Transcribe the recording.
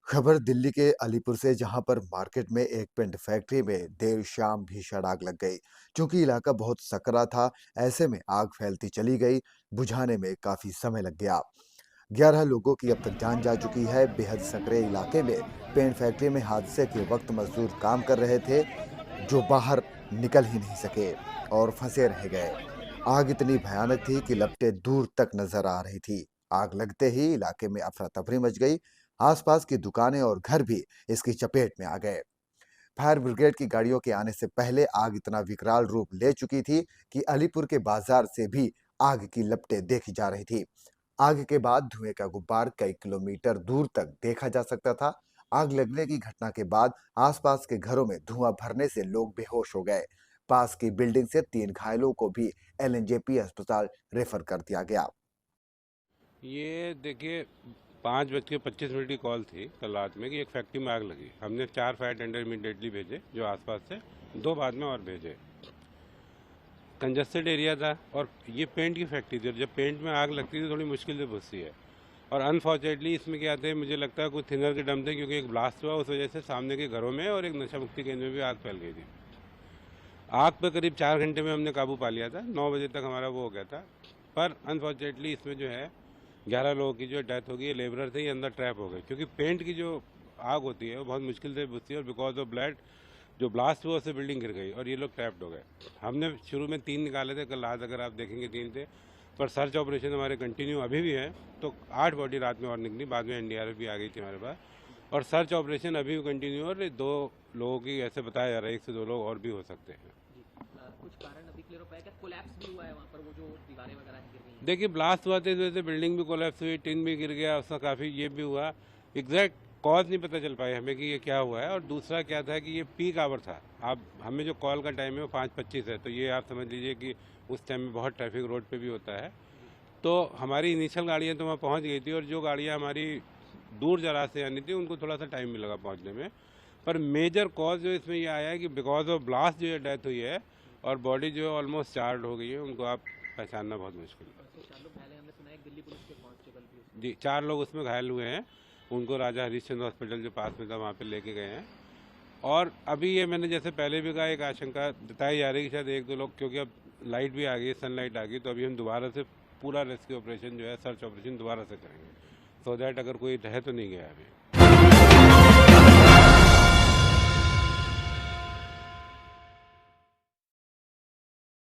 खबर दिल्ली के अलीपुर से, जहां पर मार्केट में एक पेंट फैक्ट्री में देर शाम भीषण आग लग गई। क्योंकि इलाका बहुत सकरा था, ऐसे में आग फैलती चली गई। बुझाने में काफी समय लग गया। 11 लोगों की अब तक जान जा चुकी है। बेहद सकरे इलाके में पेंट फैक्ट्री में हादसे के वक्त मजदूर काम कर रहे थे, जो बाहर निकल ही नहीं सके और फंसे रह गए। आग इतनी भयानक थी कि लपटें दूर तक नजर आ रही थी। आग लगते ही इलाके में अफरा तफरी मच गई। आसपास की दुकानें और घर भी इसकी चपेट में आ गए। फायर ब्रिगेड की गाड़ियों के आने से पहले आग इतना विकराल रूप ले चुकी थी कि अलीपुर के बाजार से भी आग की लपटें देखी जा रही थी। आग के बाद धुएं का गुब्बार कई किलोमीटर दूर तक देखा जा सकता था। आग लगने की घटना के बाद आसपास के घरों में धुआं भरने से लोग बेहोश हो गए। पास की बिल्डिंग से 3 घायलों को भी एलएनजेपी अस्पताल रेफर कर दिया गया। ये देखिए 5:25 की कॉल थी कल रात में कि एक फैक्ट्री में आग लगी। हमने 4 फायर टेंडर इमीडिएटली भेजे जो आसपास से, 2 बाद में और भेजे। कंजस्टेड एरिया था और ये पेंट की फैक्ट्री थी और जब पेंट में आग लगती है तो थोड़ी मुश्किल से बुझती है। और अनफॉर्चुनेटली इसमें क्या थे, मुझे लगता है कुछ थिनर के डम थे क्योंकि एक ब्लास्ट हुआ, उस वजह से सामने के घरों में और एक नशा मुक्ति केंद्र में भी आग फैल गई थी। आग पे करीब 4 घंटे में हमने काबू पा लिया था। 9 बजे तक हमारा वो हो गया था। पर अनफॉर्चुनेटली इसमें जो है 11 लोगों की जो डेथ हो गई, लेबरर थे, ये अंदर ट्रैप हो गए क्योंकि पेंट की जो आग होती है वो बहुत मुश्किल से बुझती है और बिकॉज ऑफ ब्लड जो ब्लास्ट हुआ उससे बिल्डिंग गिर गई और ये लोग ट्रैप्ड हो गए। हमने शुरू में 3 निकाले थे, कल रात अगर आप देखेंगे 3 थे, पर सर्च ऑपरेशन हमारे कंटिन्यू अभी भी है। तो 8 बॉडी रात में और निकली, बाद में एनडीआरएफ भी आ गई थी हमारे पास और सर्च ऑपरेशन अभी भी कंटिन्यू और 2 लोगों की ऐसे बताया जा रहा है, 1 से 2 लोग और भी हो सकते हैं। कुछ कारण अभी क्लियर हो पाया क्या? कोलैप्स भी हुआ है वहाँ पर, वो जो दीवारें वगैरह गिर गई हैं? देखिए ब्लास्ट हुआ था इस वजह से बिल्डिंग भी कोलैप्स हुई, टिन भी गिर गया, उसका काफ़ी ये भी हुआ। एग्जैक्ट कॉज नहीं पता चल पाया हमें कि ये क्या हुआ है। और दूसरा क्या था कि ये पीक आवर था। आप हमें जो कॉल का टाइम है वो 5:25 है, तो ये आप समझ लीजिए कि उस टाइम में बहुत ट्रैफिक रोड पे भी होता है। तो हमारी इनिशियल गाड़ियाँ तो वहाँ पहुँच गई थी और जो गाड़ियाँ हमारी दूर दराज से आनी थी उनको थोड़ा सा टाइम भी लगा पहुँचने में। पर मेजर कॉज जो इसमें ये आया है कि बिकॉज ऑफ ब्लास्ट जो ये डेथ हुई है और बॉडी जो है ऑलमोस्ट चार्ड हो गई है, उनको आप पहचानना बहुत मुश्किल है। तो 4 लोग घायल हैं, हमने सुना है दिल्ली पुलिस के कांस्टेबल भी उसमें। जी 4 लोग उसमें घायल हुए हैं। उनको राजा हरीशचंद्र हॉस्पिटल जो पास में था वहाँ पे लेके गए हैं। और अभी ये मैंने जैसे पहले भी कहा, एक आशंका जताई जा रही है कि शायद 1-2 लोग, क्योंकि अब लाइट भी आ गई, सनलाइट आ गई, तो अभी हम दोबारा से पूरा रेस्क्यू ऑपरेशन जो है, सर्च ऑपरेशन दोबारा से करेंगे, सो दैट अगर कोई रह तो नहीं गया अभी।